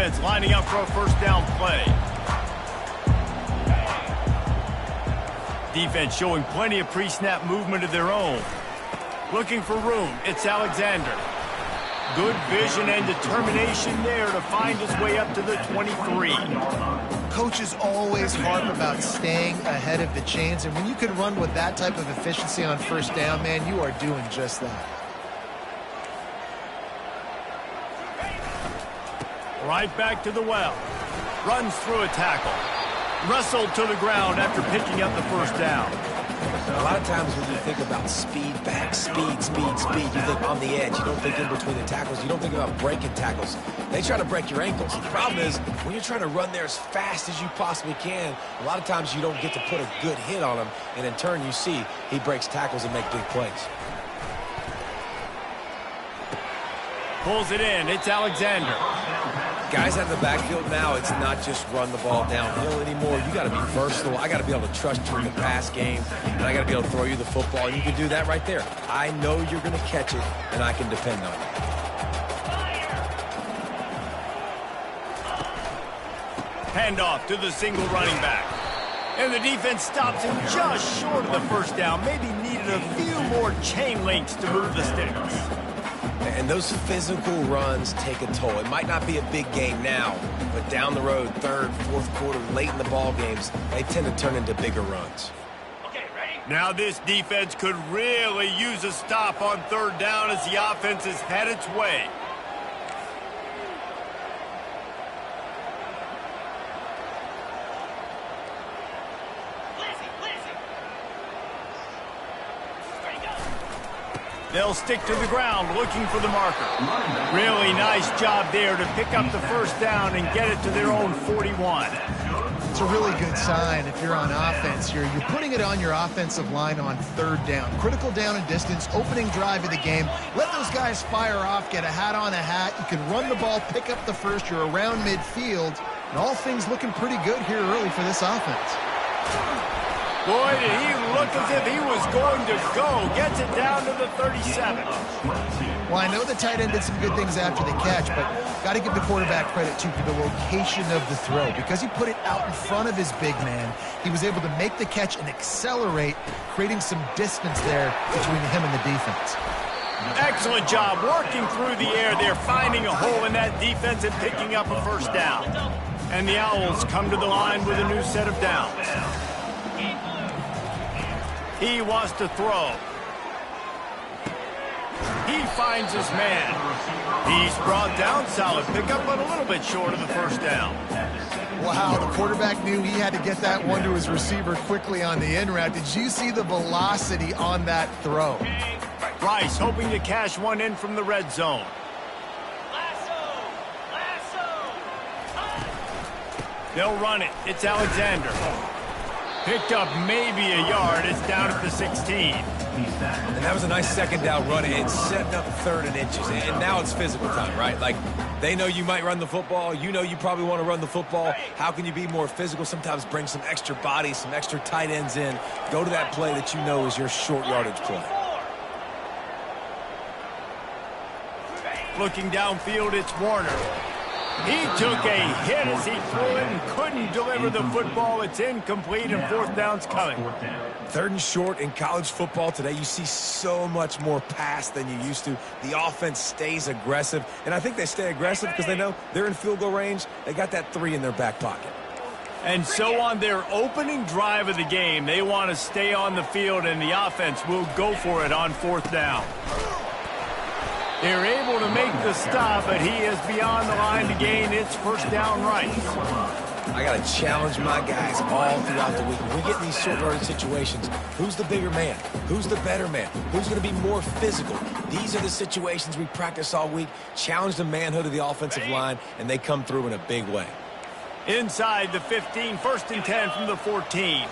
defense lining up for a first down play. Defense showing plenty of pre-snap movement of their own. Looking for room. It's Alexander. Good vision and determination there to find his way up to the 23. Coaches always harp about staying ahead of the chains, and when you can run with that type of efficiency on first down, man, you are doing just that. Right back to the well. Runs through a tackle. Wrestled to the ground after picking up the first down. A lot of times when you think about speed back, speed, you think on the edge. You don't think in between the tackles. You don't think about breaking tackles. They try to break your ankles. The problem is when you're trying to run there as fast as you possibly can, a lot of times you don't get to put a good hit on him, and in turn you see he breaks tackles and makes big plays. Pulls it in. It's Alexander. Guys out of the backfield now, it's not just run the ball downhill anymore. You got to be versatile. I got to be able to trust you in the pass game, and I got to be able to throw you the football, and you can do that right there. I know you're going to catch it, and I can depend on it. Handoff to the single running back. And the defense stops him just short of the first down. Maybe needed a few more chain links to move the sticks. And those physical runs take a toll. It might not be a big game now, but down the road, third, fourth quarter, late in the ball games, they tend to turn into bigger runs. Okay, ready? Now this defense could really use a stop on third down as the offense has had its way. They'll stick to the ground looking for the marker. Really nice job there to pick up the first down and get it to their own 41. It's a really good sign if you're on offense here. You're putting it on your offensive line on third down. Critical down and distance, opening drive of the game. Let those guys fire off, get a hat on a hat. You can run the ball, pick up the first. You're around midfield. And all things looking pretty good here early for this offense. Boy, did he look as if he was going to go. Gets it down to the 37. Well, I know the tight end did some good things after the catch, but got to give the quarterback credit, too, for the location of the throw. Because he put it out in front of his big man, he was able to make the catch and accelerate, creating some distance there between him and the defense. Excellent job working through the air there, finding a hole in that defense and picking up a first down. And the Owls come to the line with a new set of downs. He wants to throw. He finds his man. He's brought down. Solid pickup, but a little bit short of the first down. Wow, the quarterback knew he had to get that one to his receiver quickly on the in route. Did you see the velocity on that throw? Rice hoping to cash one in from the red zone. They'll run it. It's Alexander. Picked up maybe a yard. It's down at the 16. And that was a nice second down run. It's setting up third and inches. And now it's physical time, right? Like, they know you might run the football. You know you probably want to run the football. How can you be more physical? Sometimes bring some extra bodies, some extra tight ends in. Go to that play that you know is your short yardage play. Looking downfield, it's Warner. He took a hit as he threw it and couldn't deliver the football. It's incomplete, and fourth down's coming. Third and short in college football today, you see so much more pass than you used to. The offense stays aggressive, and I think they stay aggressive because they know they're in field goal range. They got that 3 in their back pocket. And so on their opening drive of the game, they want to stay on the field, and the offense will go for it on fourth down. They're able to make the stop, but he is beyond the line to gain its first down right. I got to challenge my guys all throughout the week. When we get in these short yardage situations, who's the bigger man? Who's the better man? Who's going to be more physical? These are the situations we practice all week. Challenge the manhood of the offensive line, and they come through in a big way. Inside the 15, first and 10 from the 14.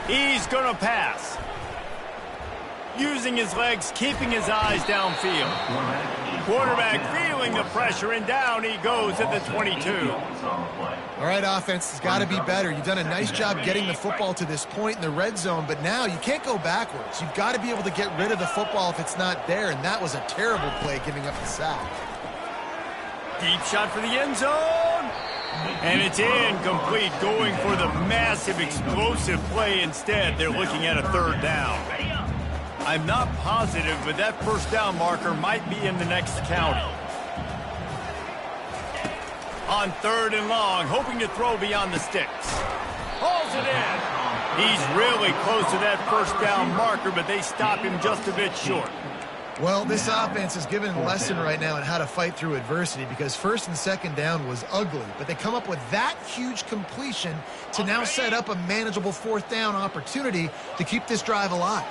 He's going to pass. Using his legs, keeping his eyes downfield. Quarterback feeling the pressure, and down he goes at the 22. All right, offense has got to be better. You've done a nice job getting the football to this point in the red zone, but now you can't go backwards. You've got to be able to get rid of the football if it's not there, and that was a terrible play giving up the sack. Deep shot for the end zone. And it's incomplete, going for the massive explosive play instead. They're looking at a third down. I'm not positive, but that first down marker might be in the next county. On 3rd and long, hoping to throw beyond the sticks. Hauls it in. He's really close to that first down marker, but they stop him just a bit short. Well, this offense is given a lesson right now on how to fight through adversity because 1st and 2nd down was ugly, but they come up with that huge completion to now set up a manageable 4th down opportunity to keep this drive alive.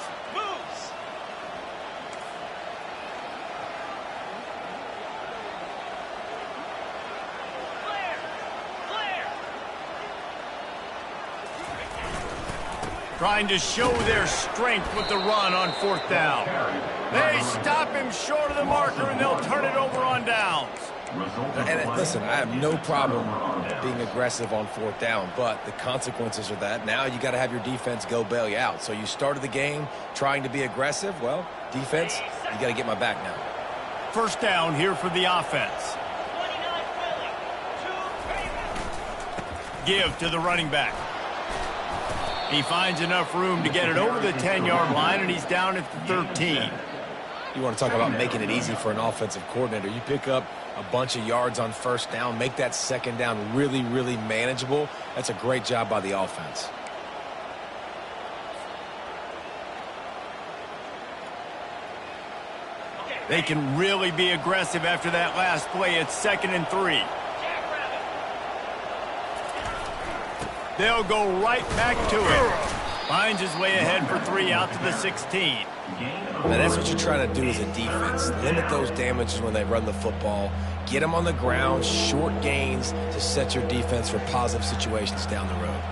Trying to show their strength with the run on 4th down. They stop him short of the marker, and they'll turn it over on downs. And listen, I have no problem being aggressive on 4th down, but the consequences are that now you got to have your defense go bail you out. So you started the game trying to be aggressive. Well, defense, you got to get my back now. First down here for the offense. Give to the running back. He finds enough room to get it over the 10-yard line, and he's down at the 13. You want to talk about making it easy for an offensive coordinator. You pick up a bunch of yards on 1st down, make that 2nd down really, really manageable. That's a great job by the offense. They can really be aggressive after that last play. It's 2nd and 3. They'll go right back to it. Finds his way ahead for 3 out to the 16. Now that's what you're trying to do as a defense. Limit those damages when they run the football. Get them on the ground, short gains to set your defense for positive situations down the road.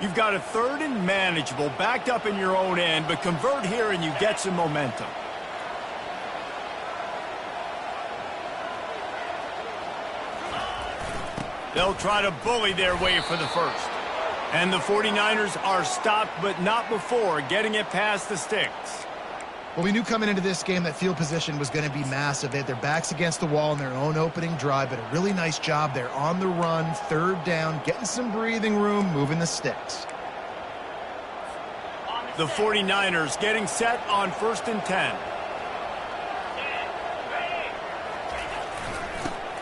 You've got a 3rd and manageable, backed up in your own end, but convert here and you get some momentum. They'll try to bully their way for the first. And the 49ers are stopped, but not before getting it past the sticks. Well, we knew coming into this game that field position was going to be massive. They had their backs against the wall in their own opening drive, but a really nice job there on the run, 3rd down, getting some breathing room, moving the sticks. The 49ers getting set on 1st and 10.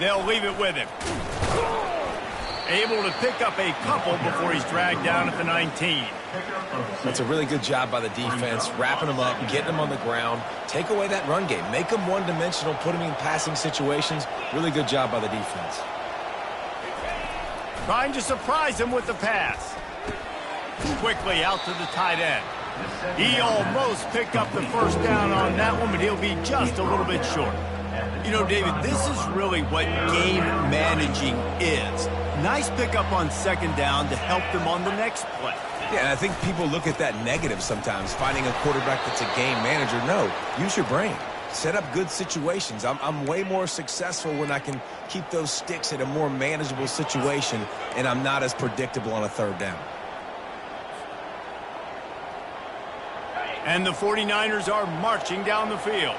They'll leave it with him. Able to pick up a couple before he's dragged down at the 19. That's a really good job by the defense, wrapping them up, getting them on the ground. Take away that run game. Make them one-dimensional, put them in passing situations. Really good job by the defense. Trying to surprise him with the pass. Quickly out to the tight end. He almost picked up the first down on that one, but he'll be just a little bit short. You know, David, this is really what game managing is. Nice pickup on 2nd down to help them on the next play. Yeah, and I think people look at that negative sometimes, finding a quarterback that's a game manager. No, use your brain. Set up good situations. I'm way more successful when I can keep those sticks at a more manageable situation, and I'm not as predictable on a 3rd down. And the 49ers are marching down the field.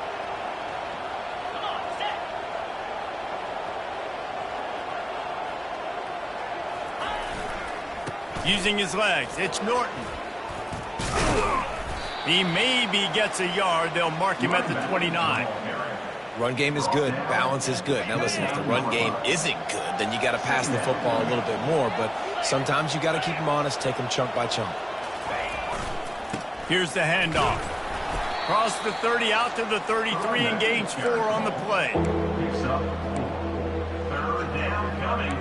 Using his legs, it's Norton. He maybe gets a yard. They'll mark him at the 29. Run game is good. Balance is good. Now, listen, if the run game isn't good, then you got to pass the football a little bit more. But sometimes you got to keep them honest, take them chunk by chunk. Here's the handoff. Cross the 30 out to the 33 and gains 4 on the play. 3rd down coming.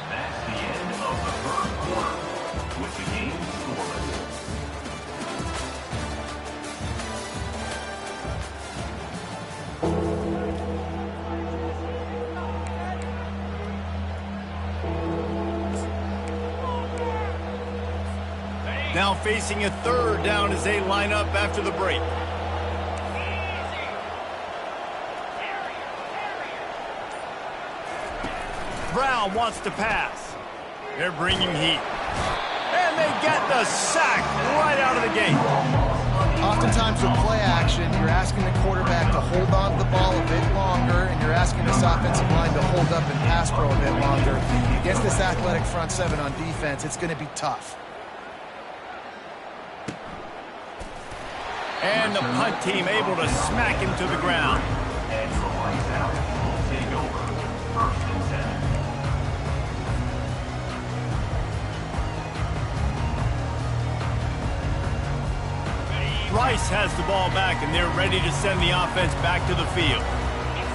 That's the end of the 1st quarter with the game scoreless. Now facing a 3rd down as they line up after the break. Brown wants to pass. They're bringing heat. And they get the sack right out of the gate. Oftentimes with play action, you're asking the quarterback to hold on to the ball a bit longer, and you're asking this offensive line to hold up and pass pro a bit longer. Against this athletic front seven on defense, it's going to be tough. And the punt team able to smack him to the ground. And the line out will take over 1st and 10. Rice has the ball back, and they're ready to send the offense back to the field.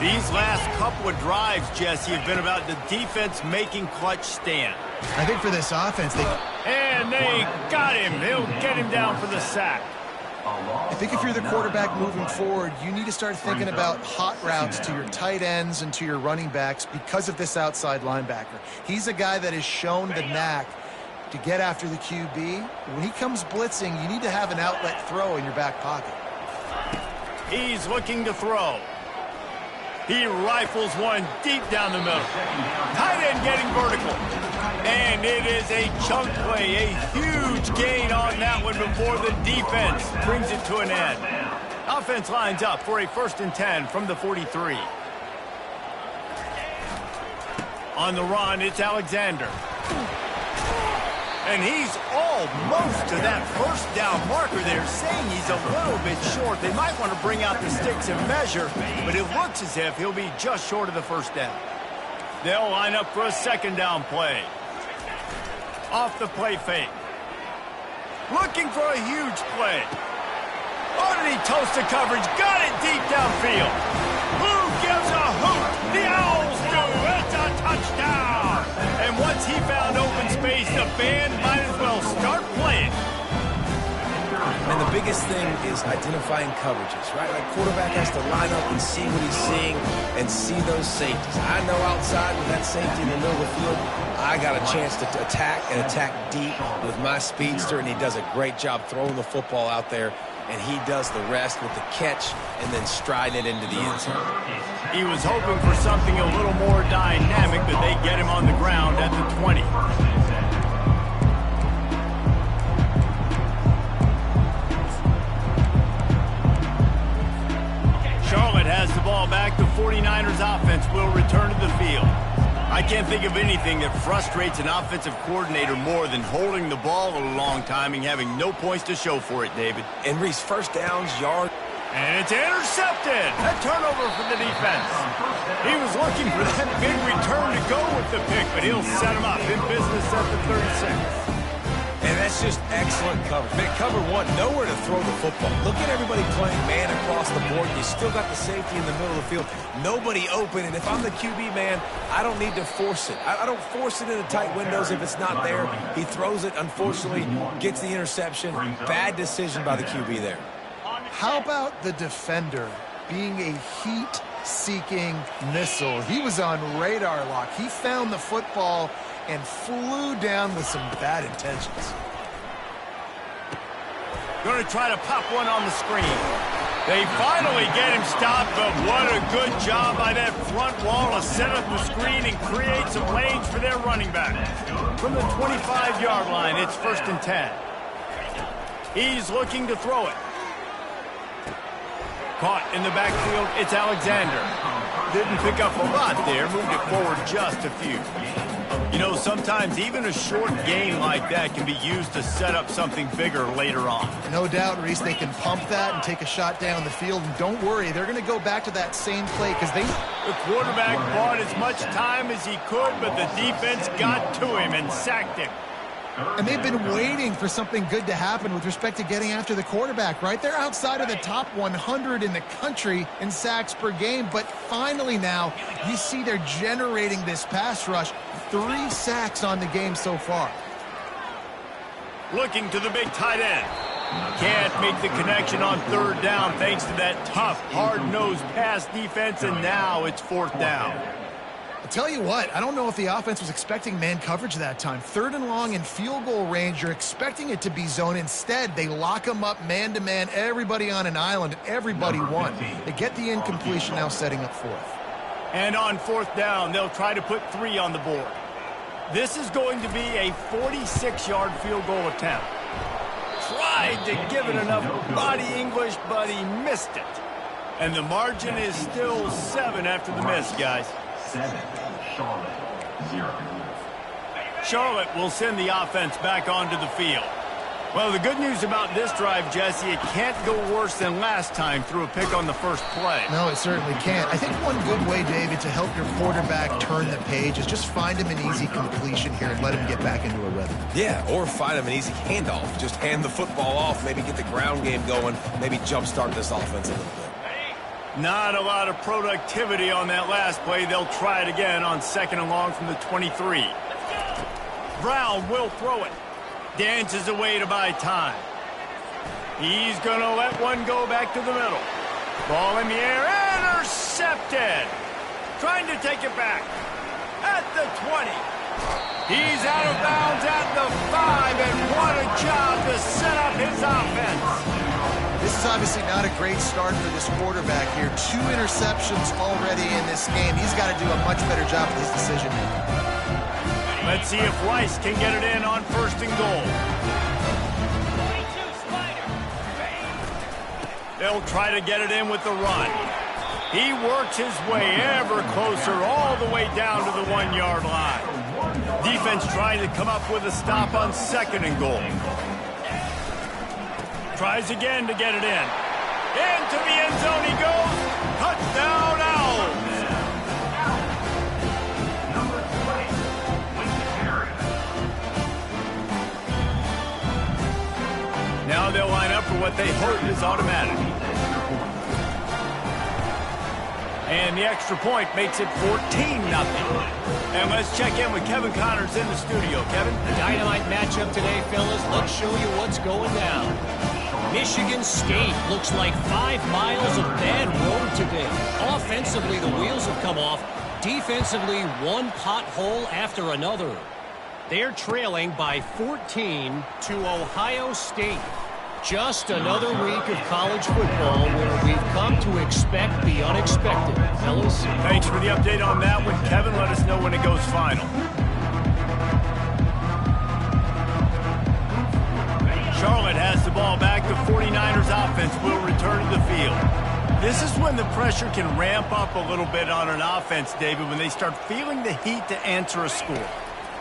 These last couple of drives, Jesse, have been about the defense making clutch stand. I think for this offense, And they got him. They'll get him down for the sack. I think if you're the quarterback moving forward, you need to start thinking about hot routes to your tight ends and to your running backs because of this outside linebacker. He's a guy that has shown the knack to get after the QB. When he comes blitzing, you need to have an outlet throw in your back pocket. He's looking to throw. He rifles one deep down the middle. Tight end getting vertical. And it is a chunk play, a huge gain on that one before the defense brings it to an end. Offense lines up for a 1st and 10 from the 43. On the run, it's Alexander. And he's almost to that 1st down marker there, saying he's a little bit short. They might want to bring out the sticks and measure, but it looks as if he'll be just short of the 1st down. They'll line up for a 2nd down play. Off the play fake. Looking for a huge play. Oh, did he toast the coverage? Got it deep downfield. Who gives a hoot? The Owls do. It's a touchdown. And once he found open space, the band might as well start playing. And the biggest thing is identifying coverages, right? Like quarterback has to line up and see what he's seeing and see those safeties. I know outside with that safety in the middle of the field, I got a chance to attack and attack deep with my speedster, and he does a great job throwing the football out there, and he does the rest with the catch and then striding it into the end zone. He was hoping for something a little more dynamic, but they get him on the ground at the 20. Charlotte has the ball back. The 49ers offense will return to the field. I can't think of anything that frustrates an offensive coordinator more than holding the ball a long time and having no points to show for it, David. And Reese, 1st downs, yards. And it's intercepted. A turnover for the defense. He was looking for that big return to go with the pick, but he'll set him up in business at the 36. And that's just excellent coverage. Man, cover one, nowhere to throw the football. Look at everybody playing man across the board. You still got the safety in the middle of the field. Nobody open, and if I'm the QB, man, I don't need to force it. I don't force it into tight windows if it's not there. He throws it, unfortunately, gets the interception. Bad decision by the QB there. How about the defender being a heat-seeking missile? He was on radar lock. He found the football and flew down with some bad intentions. Going to try to pop one on the screen. They finally get him stopped, but what a good job by that front wall to set up the screen and create some lanes for their running back. From the 25-yard line, it's 1st and 10. He's looking to throw it. Caught in the backfield, it's Alexander. Didn't pick up a lot there, moved it forward just a few. You know, sometimes even a short gain like that can be used to set up something bigger later on. No doubt, Reese, they can pump that and take a shot down the field. And don't worry, they're going to go back to that same play because The quarterback bought as much time as he could, but the defense got to him and sacked him. And they've been waiting for something good to happen with respect to getting after the quarterback, right? They're outside of the top 100 in the country in sacks per game, but finally now you see they're generating this pass rush. 3 sacks on the game so far. Looking to the big tight end. Can't make the connection on 3rd down thanks to that tough, hard-nosed pass defense, and now it's 4th down. I'll tell you what, I don't know if the offense was expecting man coverage that time. 3rd and long in field goal range, you're expecting it to be zone. Instead, they lock them up man-to-man, everybody on an island, everybody won. They get the incompletion, now setting up 4th. And on 4th down, they'll try to put 3 on the board. This is going to be a 46-yard field goal attempt. Tried to give it enough body English, but he missed it. And the margin is still 7 after the miss, guys. 7, Charlotte, 0. Charlotte will send the offense back onto the field. Well, the good news about this drive, Jesse, it can't go worse than last time through a pick on the first play. No, it certainly can't. I think one good way, David, to help your quarterback turn the page is just find him an easy completion here and let him get back into a rhythm. Yeah, or find him an easy handoff. Just hand the football off, maybe get the ground game going, maybe jumpstart this offense a little bit. Not a lot of productivity on that last play. They'll try it again on 2nd and long from the 23. Brown will throw it. Dances away to buy time. He's going to let one go back to the middle. Ball in the air, intercepted. Trying to take it back at the 20. He's out of bounds at the 5, and what a job to set up his offense. This is obviously not a great start for this quarterback here. 2 interceptions already in this game. He's got to do a much better job with his decision making. Let's see if Rice can get it in on 1st and goal. They'll try to get it in with the run. He works his way ever closer all the way down to the 1-yard line. Defense trying to come up with a stop on 2nd and goal. Tries again to get it in. Into the end zone he goes. Touchdown, Owls. Now they'll line up for what they hope is automatic. And the extra point makes it 14-0. And let's check in with Kevin Connors in the studio. Kevin? Dynamite matchup today, fellas. Let's show you what's going down. Michigan State looks like 5 miles of bad road today. Offensively, the wheels have come off. Defensively, one pothole after another. They're trailing by 14 to Ohio State. Just another week of college football where we've come to expect the unexpected. Fellas? Thanks for the update on that one, Kevin. Let us know when it goes final. Charlotte has the ball back. The 49ers offense will return to the field. This is when the pressure can ramp up a little bit on an offense, David, when they start feeling the heat to answer a score.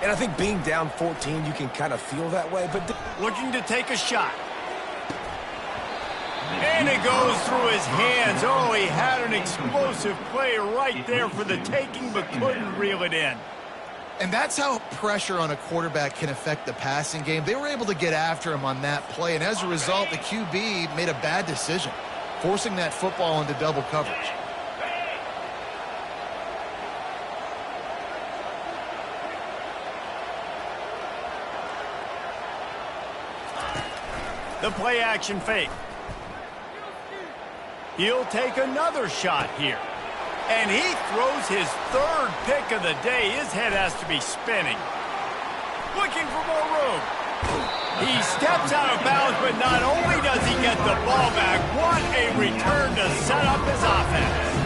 And I think being down 14, you can kind of feel that way, but looking to take a shot. And it goes through his hands. Oh, he had an explosive play right there for the taking, but couldn't reel it in. And that's how pressure on a quarterback can affect the passing game. They were able to get after him on that play, and as a result, the QB made a bad decision, forcing that football into double coverage. The play action fake. He'll take another shot here. And he throws his 3rd pick of the day. His head has to be spinning. Looking for more room. He steps out of bounds, but not only does he get the ball back, what a return to set up his offense.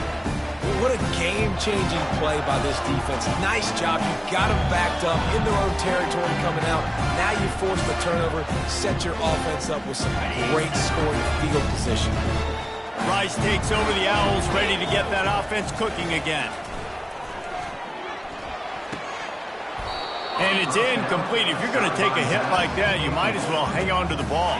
What a game-changing play by this defense. Nice job. You got them backed up in their own territory coming out. Now you force the turnover, set your offense up with some great scoring field position. Rice takes over the Owls, ready to get that offense cooking again. And it's incomplete. If you're going to take a hit like that, you might as well hang on to the ball.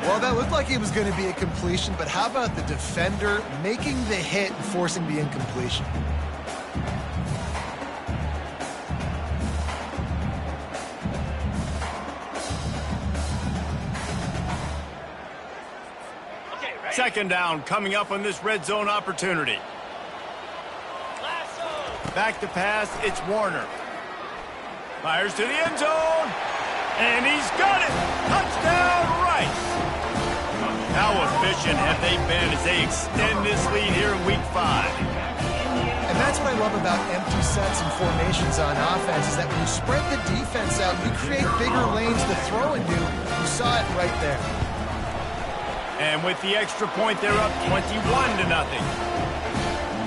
Well, that looked like it was going to be a completion, but how about the defender making the hit and forcing the incompletion? Second down coming up on this red zone opportunity. Back to pass, it's Warner. Fires to the end zone. And he's got it. Touchdown, Rice. How efficient have they been as they extend this lead here in Week 5? And that's what I love about empty sets and formations on offense, is that when you spread the defense out, you create bigger lanes to throw into. You saw it right there. And with the extra point, they're up 21-0.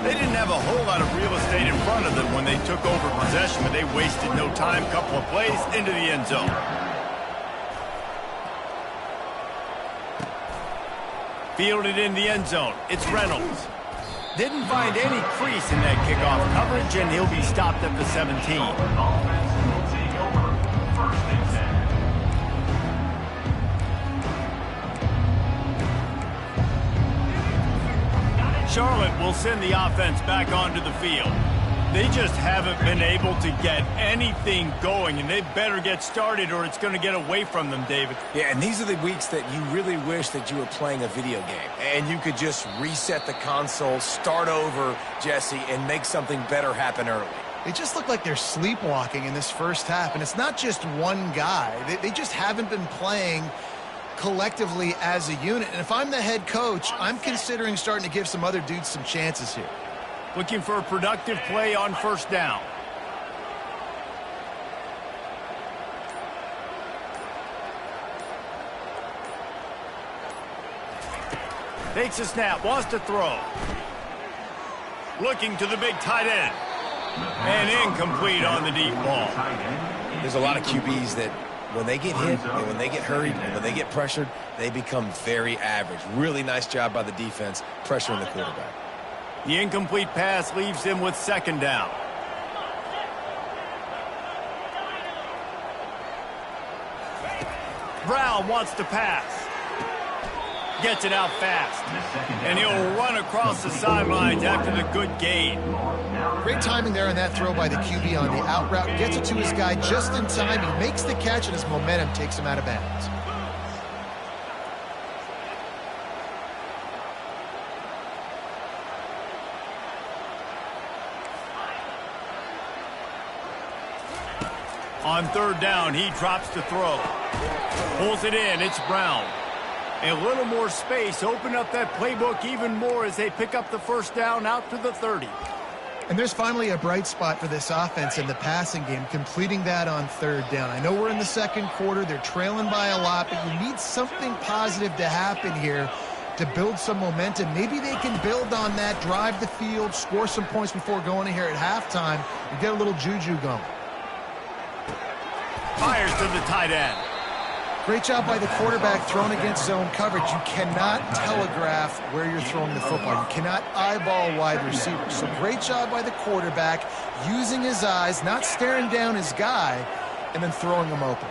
They didn't have a whole lot of real estate in front of them when they took over possession, but they wasted no time. Couple of plays into the end zone. Fielded in the end zone. It's Reynolds. Didn't find any crease in that kickoff coverage, and he'll be stopped at the 17. Charlotte will send the offense back onto the field. They just haven't been able to get anything going, and they better get started or it's going to get away from them, David. Yeah, and these are the weeks that you really wish that you were playing a video game and you could just reset the console, start over, Jesse, and make something better happen early. They just look like they're sleepwalking in this first half, and it's not just one guy. They just haven't been playing collectively as a unit. And if I'm the head coach, I'm considering starting to give some other dudes some chances here. Looking for a productive play on first down. Takes a snap, wants to throw. Looking to the big tight end. And incomplete on the deep ball. There's a lot of QBs that when they get hit and when they get hurried and when they get pressured, they become very average. Really nice job by the defense pressuring the quarterback. The incomplete pass leaves him with second down. Brown wants to pass. Gets it out fast. And he'll run across the sidelines after the good gain. Great timing there on that throw by the QB on the out route. Gets it to his guy just in time. He makes the catch, and his momentum takes him out of bounds. On third down, he drops the throw. Pulls it in. It's Brown. A little more space. Open up that playbook even more as they pick up the first down out to the 30. And there's finally a bright spot for this offense in the passing game, completing that on third down. I know we're in the second quarter. They're trailing by a lot, but you need something positive to happen here to build some momentum. Maybe they can build on that, drive the field, score some points before going in here at halftime, and get a little juju going. Fires to the tight end. Great job by the quarterback throwing against zone coverage. You cannot telegraph where you're throwing the football. You cannot eyeball wide receivers. So great job by the quarterback using his eyes, not staring down his guy, and then throwing him open.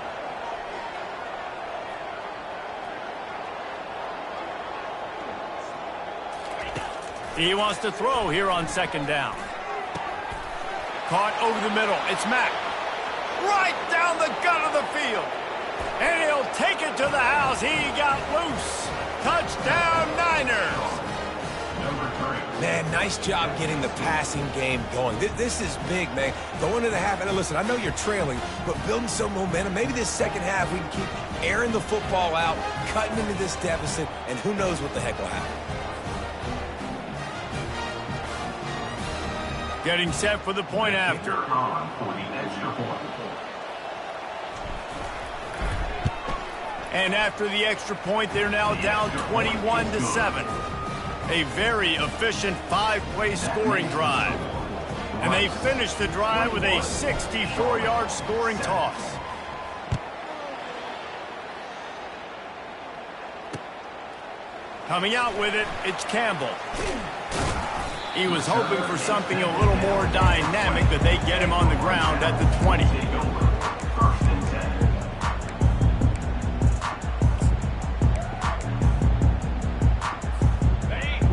He wants to throw here on second down. Caught over the middle. It's Mack. Right down the gut of the field. And he'll take it to the house. He got loose. Touchdown, Niners. Man, nice job getting the passing game going. This is big, man. Going to the half, and listen, I know you're trailing, but building some momentum. Maybe this second half we can keep airing the football out, cutting into this deficit, and who knows what the heck will happen. Getting set for the point after. And after the extra point, they're now down 21-7. A very efficient 5-play scoring drive. And they finish the drive with a 64-yard scoring toss. Coming out with it, it's Campbell. He was hoping for something a little more dynamic, but they get him on the ground at the 20.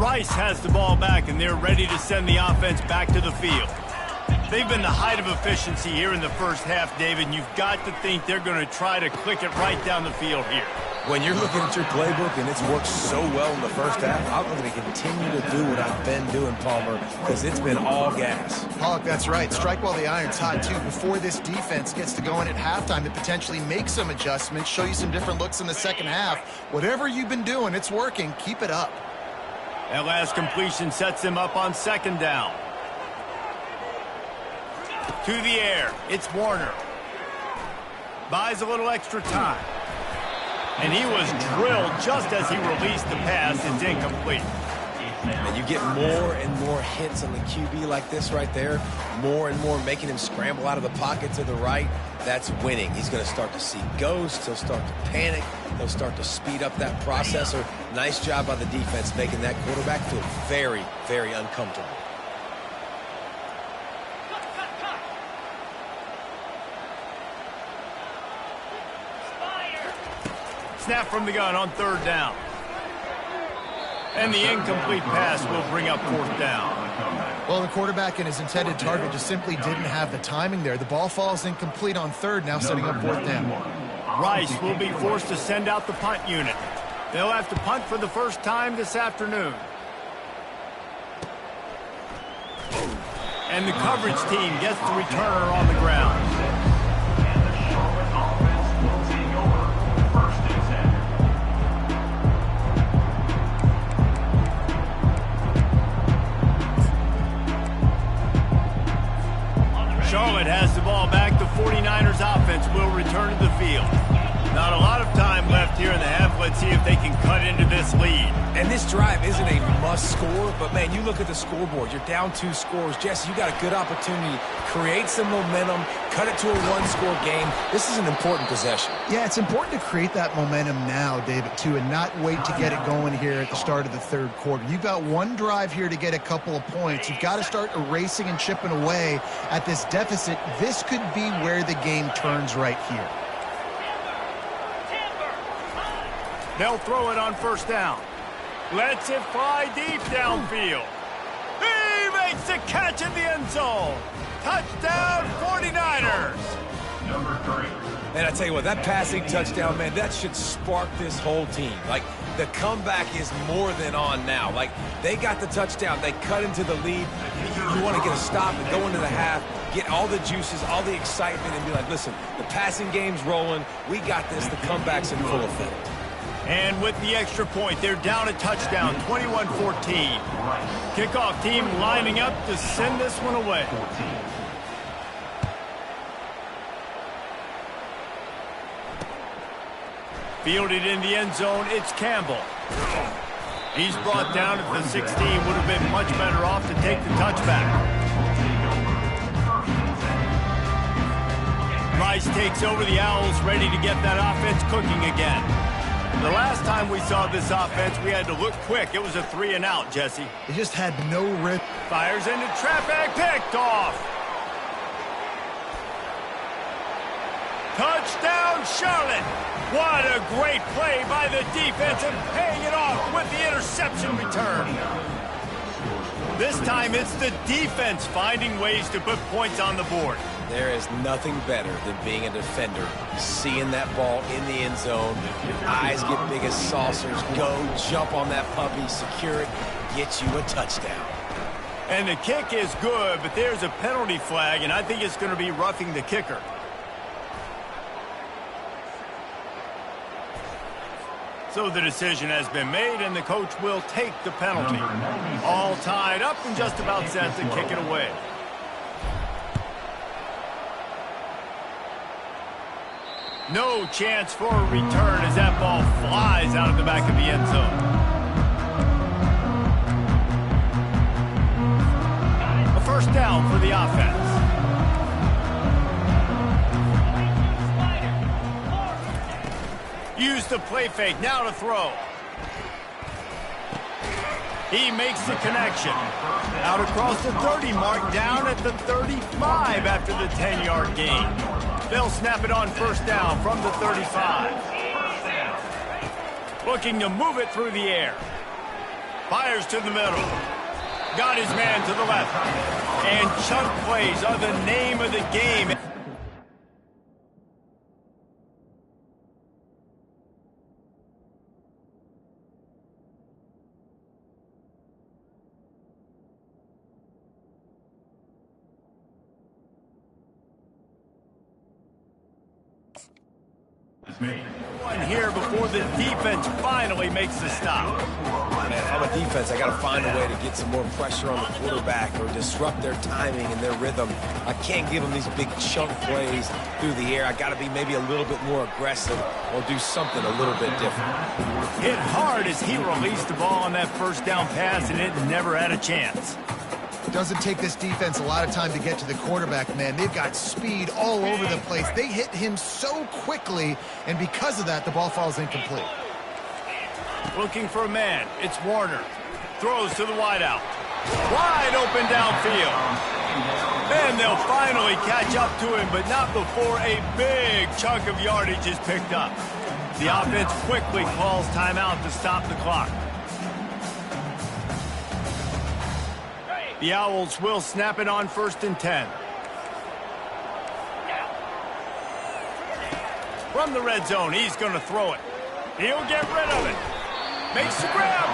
Rice has the ball back, and they're ready to send the offense back to the field. They've been the height of efficiency here in the first half, David, and you've got to think they're going to try to click it right down the field here. When you're looking at your playbook and it's worked so well in the first half, I'm going to continue to do what I've been doing, Palmer, because it's been all gas. Pollock, that's right. Strike while the iron's hot, too. Before this defense gets to going at halftime to potentially make some adjustments, show you some different looks in the second half. Whatever you've been doing, it's working. Keep it up. That last completion sets him up on second down. To the air, it's Warner. Buys a little extra time. And he was drilled just as he released the pass. It's incomplete. And you get more and more hits on the QB like this right there, more and more making him scramble out of the pocket to the right. That's winning. He's going to start to see ghosts. He'll start to panic. He'll start to speed up that processor. Nice job by the defense making that quarterback feel very, very uncomfortable. Snap from the gun on third down. And the incomplete pass will bring up fourth down. Well, the quarterback and his intended target just simply didn't have the timing there. The ball falls incomplete on third, now setting up fourth down. Rice will be forced to send out the punt unit. They'll have to punt for the first time this afternoon. And the coverage team gets the returner on the ground. And the Charlotte offense will take over. First and 10. Charlotte has the ball back. The 49ers offense will return to the field. Not a lot of time left here in the half. Let's see if they can cut into this lead. And this drive isn't a must score, but man, you look at the scoreboard. You're down 2 scores. Jesse, you got a good opportunity. Create some momentum. Cut it to a 1-score game. This is an important possession. Yeah, it's important to create that momentum now, David, too, and not wait to get it going here at the start of the third quarter. You've got one drive here to get a couple of points. You've got to start erasing and chipping away at this deficit. This could be where the game turns right here. They'll throw it on first down. Lets it fly deep downfield. He makes the catch in the end zone. Touchdown, 49ers. Number 3. And I tell you what, that passing touchdown, man, that should spark this whole team. Like, the comeback is more than on now. Like, they got the touchdown. They cut into the lead. You want to get a stop and go into the half, get all the juices, all the excitement, and be like, listen, the passing game's rolling. We got this. The comeback's in full effect. And with the extra point, they're down a touchdown, 21-14. Kickoff team lining up to send this one away. Fielded in the end zone, it's Campbell. He's brought down at the 16, would have been much better off to take the touchback. Rice takes over the Owls, ready to get that offense cooking again. The last time we saw this offense, we had to look quick. It was a 3-and-out, Jesse. They just had no rip. Fires into traffic, picked off. Touchdown, Charlotte. What a great play by the defense and paying it off with the interception return. This time it's the defense finding ways to put points on the board. There is nothing better than being a defender, seeing that ball in the end zone, your eyes get big as saucers, go, jump on that puppy, secure it, get you a touchdown. And the kick is good, but there's a penalty flag, and I think it's going to be roughing the kicker. So the decision has been made, and the coach will take the penalty. All tied up and just about set to kick it away. No chance for a return as that ball flies out of the back of the end zone. A first down for the offense. Use the play fake, now to throw. He makes the connection. Out across the 30 mark, down at the 35 after the 10-yard gain. They'll snap it on first down from the 35. Looking to move it through the air. Fires to the middle. Got his man to the left. And chunk plays are the name of the game. One here before the defense finally makes the stop. man. If I'm a defense, I got to find a way to get some more pressure on the quarterback or disrupt their timing and their rhythm. I can't give them these big chunk plays through the air. I got to be maybe a little bit more aggressive or do something a little bit different. Hit hard as he released the ball on that first down pass, and it never had a chance. Doesn't take this defense a lot of time to get to the quarterback, man. They've got speed all over the place. They hit him so quickly, and because of that, the ball falls incomplete. Looking for a man. It's Warner. Throws to the wideout. Wide open downfield. And they'll finally catch up to him, but not before a big chunk of yardage is picked up. The offense quickly calls timeout to stop the clock. The Owls will snap it on 1st and 10. From the red zone, he's going to throw it. He'll get rid of it. Makes the grab.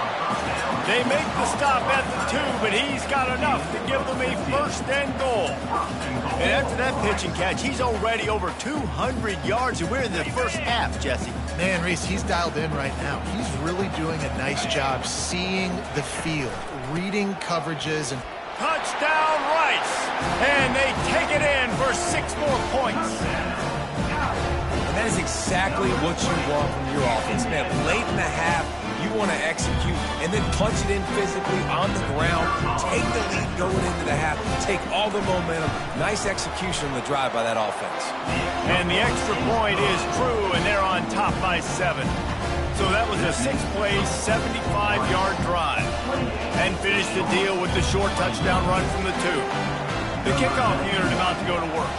They make the stop at the 2, but he's got enough to give them a 1st and goal. And after that pitch and catch, he's already over 200 yards, and we're in the first half, Jesse. Man, Reese, he's dialed in right now. He's really doing a nice job seeing the field, reading coverages, and touchdown, Rice! And they take it in for 6 more points. And that is exactly what you want from your offense, man. Late in the half, you want to execute and then punch it in physically on the ground, take the lead going into the half, take all the momentum. Nice execution on the drive by that offense. And the extra point is true, and they're on top by 7. So that was a 6-play, 75-yard drive. And finished the deal with the short touchdown run from the 2. The kickoff unit about to go to work.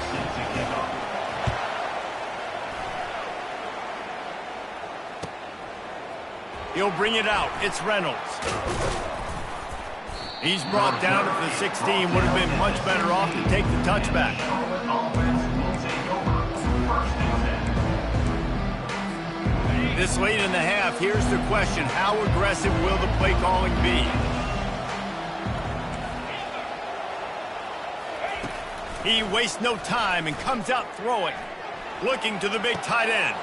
He'll bring it out. It's Reynolds. He's brought down at the 16. Would have been much better off to take the touchback. This late in the half, here's the question. How aggressive will the play calling be? He wastes no time and comes out throwing. Looking to the big tight end.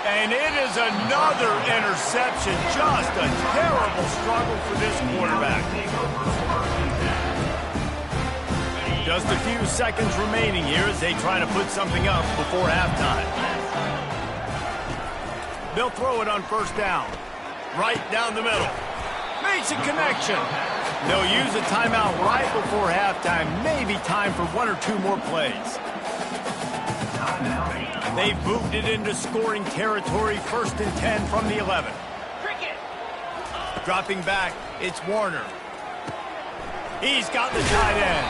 And it is another interception. Just a terrible struggle for this quarterback. Just a few seconds remaining here as they try to put something up before halftime. They'll throw it on 1st down. Right down the middle. Makes a connection. They'll use a timeout right before halftime. Maybe time for 1 or 2 more plays. They've moved it into scoring territory. 1st and 10 from the 11. Dropping back, it's Warner. He's got the tight end.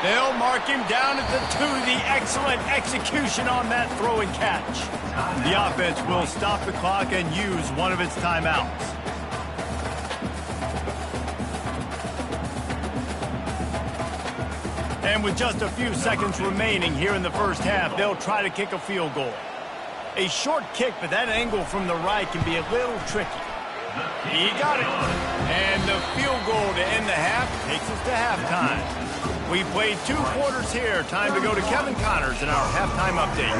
They'll mark him down at the 2. The excellent execution on that throw and catch. The offense will stop the clock and use one of its timeouts. And with just a few seconds remaining here in the first half, they'll try to kick a field goal. A short kick, but that angle from the right can be a little tricky. He got it. And the field goal to end the half takes us to halftime. We played 2 quarters here. Time to go to Kevin Connors in our halftime update.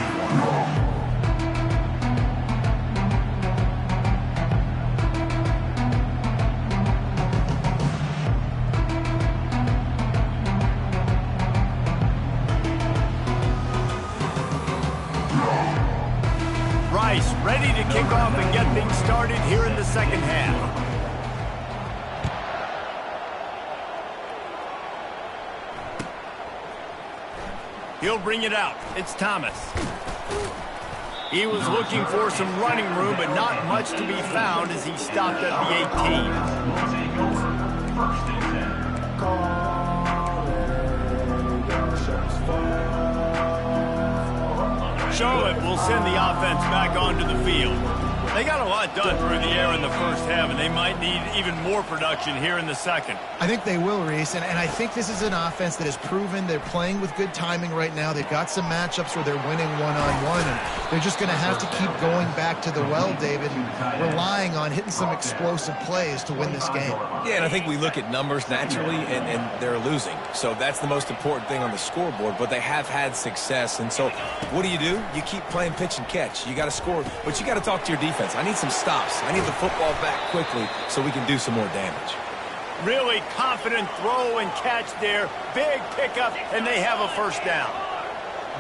Rice ready to kick off and get things started here in the second half. He'll bring it out. It's Thomas. He was looking for some running room, but not much to be found as he stopped at the 18. Charlotte will send the offense back onto the field. They got a lot done through the air in the first half, and they might need even more production here in the second. I think they will, Reese, and I think this is an offense that has proven they're playing with good timing right now. They've got some matchups where they're winning one-on-one, and they're just going to have to keep going back to the well, David, and relying on hitting some explosive plays to win this game. Yeah, and I think we look at numbers naturally, and they're losing. So that's the most important thing on the scoreboard, but they have had success. And so what do? You keep playing pitch and catch. You got to score, but you got to talk to your defense. defense. I need some stops. I need the football back quickly so we can do some more damage. Really confident throw and catch there. Big pickup, and they have a first down.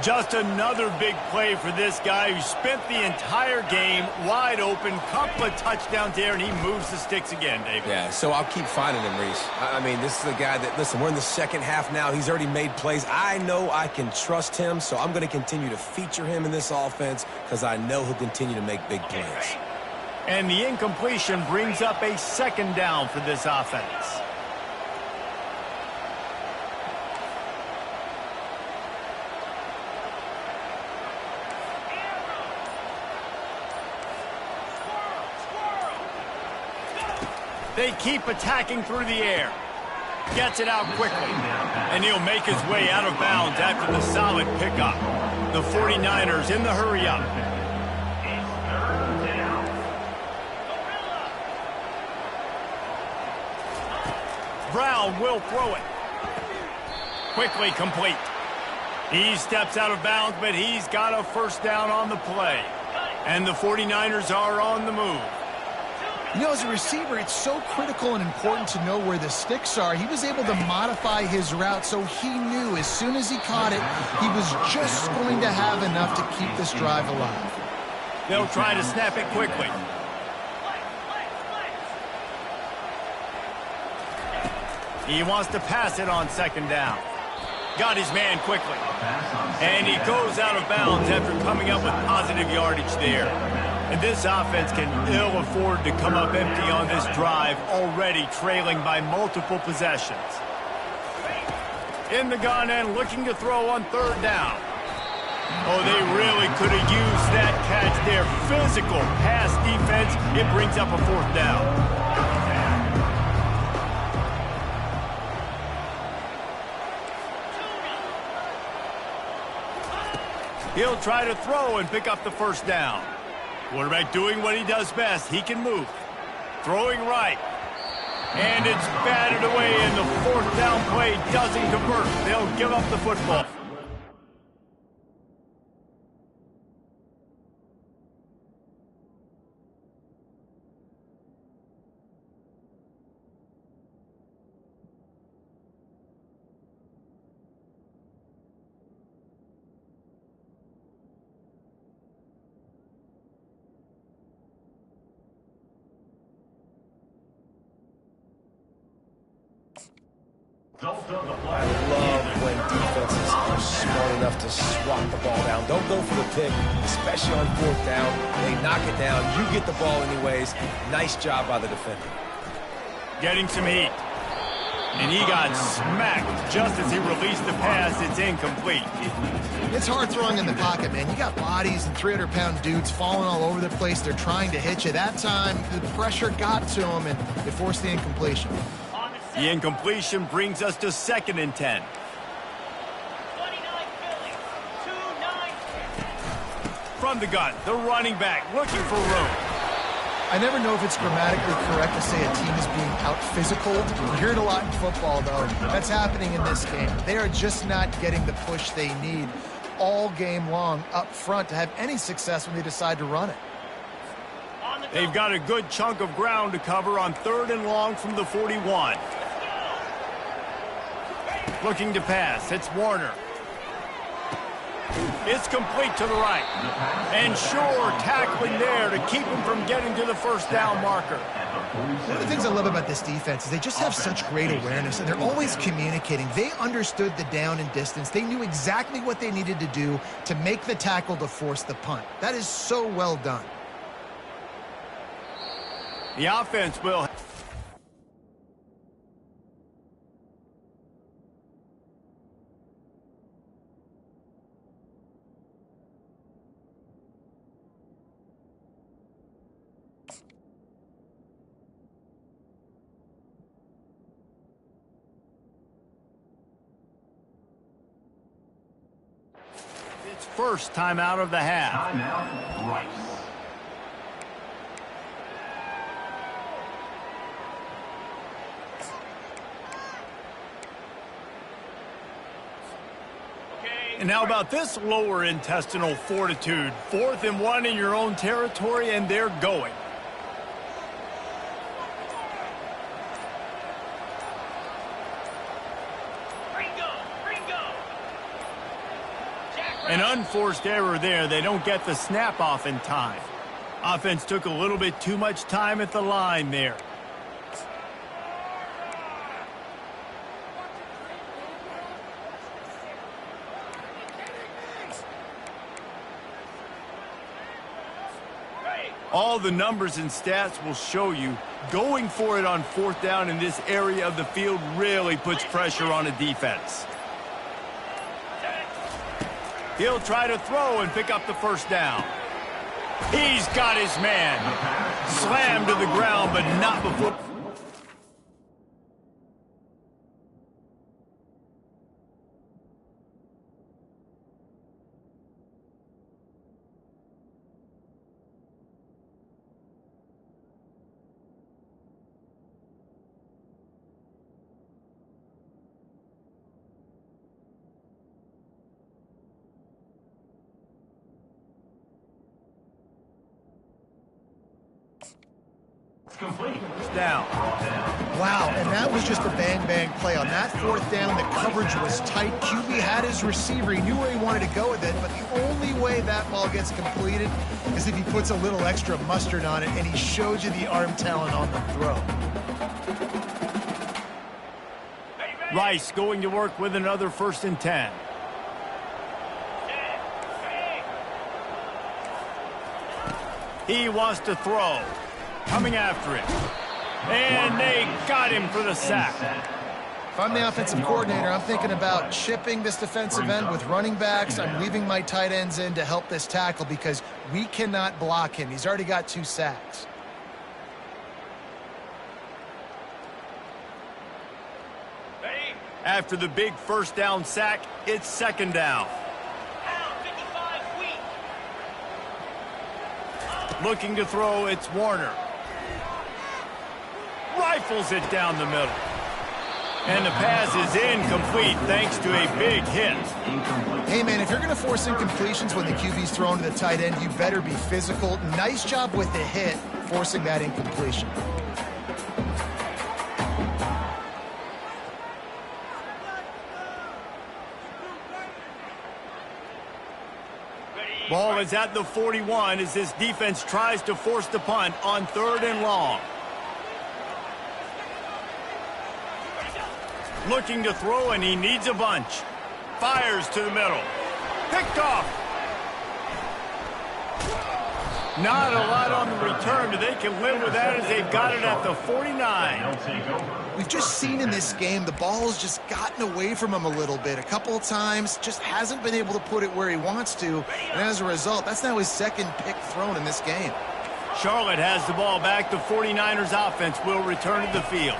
Just another big play for this guy who spent the entire game wide open. Couple of touchdowns there, and he moves the sticks again, David. Yeah, so I'll keep finding him, Reese. I mean, this is a guy that, listen, we're in the second half now. He's already made plays. I know I can trust him, so I'm going to continue to feature him in this offense because I know he'll continue to make big plays. And the incompletion brings up a second down for this offense. They keep attacking through the air. Gets it out quickly. And he'll make his way out of bounds after the solid pickup. The 49ers in the hurry up. Brown will throw it. Quickly complete. He steps out of bounds, but he's got a first down on the play. And the 49ers are on the move. You know, as a receiver, it's so critical and important to know where the sticks are. He was able to modify his route, so he knew as soon as he caught it, he was just going to have enough to keep this drive alive. They'll try to snap it quickly. He wants to pass it on second down. Got his man quickly. And he goes out of bounds after coming up with positive yardage there. And this offense can ill afford to come up empty on this drive, already trailing by multiple possessions. In the gun and looking to throw on third down. Oh, they really could have used that catch there. Physical pass defense. It brings up a fourth down. He'll try to throw and pick up the first down. Quarterback doing what he does best. He can move. Throwing right. And it's batted away, and the fourth down play doesn't convert. They'll give up the football. I love when defenses are smart enough to swat the ball down. Don't go for the pick, especially on fourth down. They knock it down. You get the ball anyways. Nice job by the defender. Getting some heat. And he got smacked just as he released the pass. It's incomplete. It's hard throwing in the pocket, man. You got bodies and 300-pound dudes falling all over the place. They're trying to hit you. That time, the pressure got to him, and it forced the incompletion. The incompletion brings us to 2nd and 10. From the gun, the running back looking for room. I never know if it's grammatically correct to say a team is being out-physical. You hear it a lot in football, though. That's happening in this game. They are just not getting the push they need all game long up front to have any success when they decide to run it. They've got a good chunk of ground to cover on 3rd and long from the 41. Looking to pass. It's Warner. It's complete to the right. And Shore tackling there to keep him from getting to the first down marker. One of the things I love about this defense is they just have such great awareness, and they're always communicating. They understood the down and distance. They knew exactly what they needed to do to make the tackle to force the punt. That is so well done. The offense will... It's first time out of the half. Timeout, Rice. And how about this lower intestinal fortitude? 4th and 1 in your own territory, and they're going. An unforced error there. They don't get the snap off in time. Offense took a little bit too much time at the line there. All the numbers and stats will show you going for it on 4th down in this area of the field really puts pressure on a defense. He'll try to throw and pick up the 1st down. He's got his man. Slammed to the ground, but not before. Complete. Down. Wow, and that was just a bang-bang play. On that 4th down, the coverage was tight. QB had his receiver. He knew where he wanted to go with it, but the only way that ball gets completed is if he puts a little extra mustard on it, and he showed you the arm talent on the throw. Rice going to work with another 1st and 10. He wants to throw. Coming after it. And they got him for the sack. If I'm the offensive coordinator, I'm thinking about chipping this defensive end with running backs. I'm leaving my tight ends in to help this tackle because we cannot block him. He's already got 2 sacks. After the big 1st down sack, it's 2nd down. Looking to throw, it's Warner. Rifles it down the middle. And the pass is incomplete thanks to a big hit. Hey, man, if you're going to force incompletions when the QB's thrown to the tight end, you better be physical. Nice job with the hit, forcing that incompletion. Ball is at the 41 as this defense tries to force the punt on 3rd and long. Looking to throw, and he needs a bunch. Fires to the middle. Picked off. Not a lot on the return, but they can live with that as they've got it at the 49. We've just seen in this game the ball has just gotten away from him a little bit. A couple of times, just hasn't been able to put it where he wants to. And as a result, that's now his 2nd pick thrown in this game. Charlotte has the ball back. The 49ers offense will return to the field.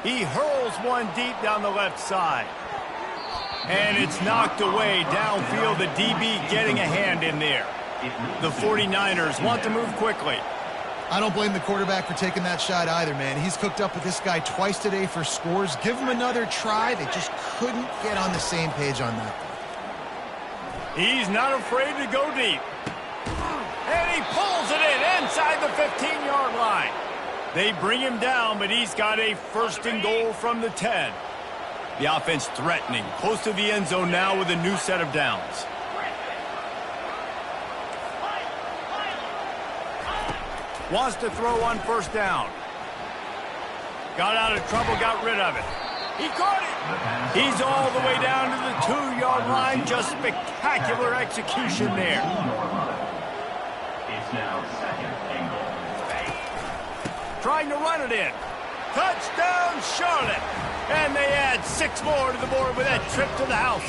He hurls one deep down the left side. And it's knocked away downfield. The DB getting a hand in there. The 49ers want to move quickly. I don't blame the quarterback for taking that shot either, man. He's cooked up with this guy twice today for scores. Give him another try. They just couldn't get on the same page on that. He's not afraid to go deep. And he pulls it in inside the 15-yard line. They bring him down, but he's got a 1st and goal from the 10. The offense threatening, close to the end zone now with a new set of downs. Wants to throw on 1st down. Got out of trouble, got rid of it. He caught it. He's all the way down to the 2-yard line. Just spectacular execution there. It's now 2nd and goal. Trying to run it in. Touchdown, Charlotte. And they add 6 more to the board with that trip to the house.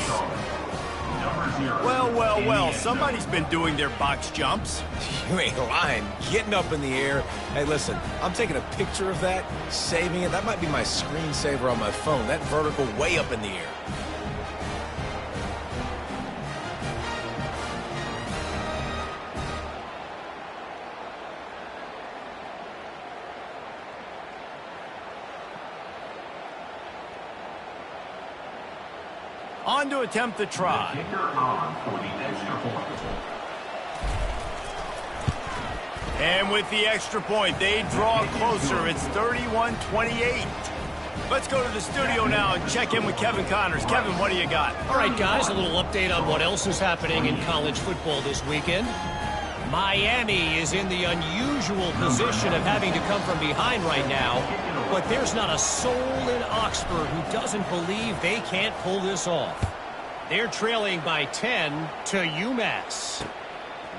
Well, well, well, somebody's been doing their box jumps. You ain't lying. Getting up in the air. Hey, listen, I'm taking a picture of that, saving it. That might be my screensaver on my phone. That vertical way up in the air. On to attempt the try. Kicker on for the extra point. And with the extra point, they draw closer. It's 31-28. Let's go to the studio now and check in with Kevin Connors. Kevin, what do you got? All right, guys, a little update on what else is happening in college football this weekend. Miami is in the unusual position of having to come from behind right now, but there's not a soul in Oxford who doesn't believe they can't pull this off. They're trailing by 10 to UMass.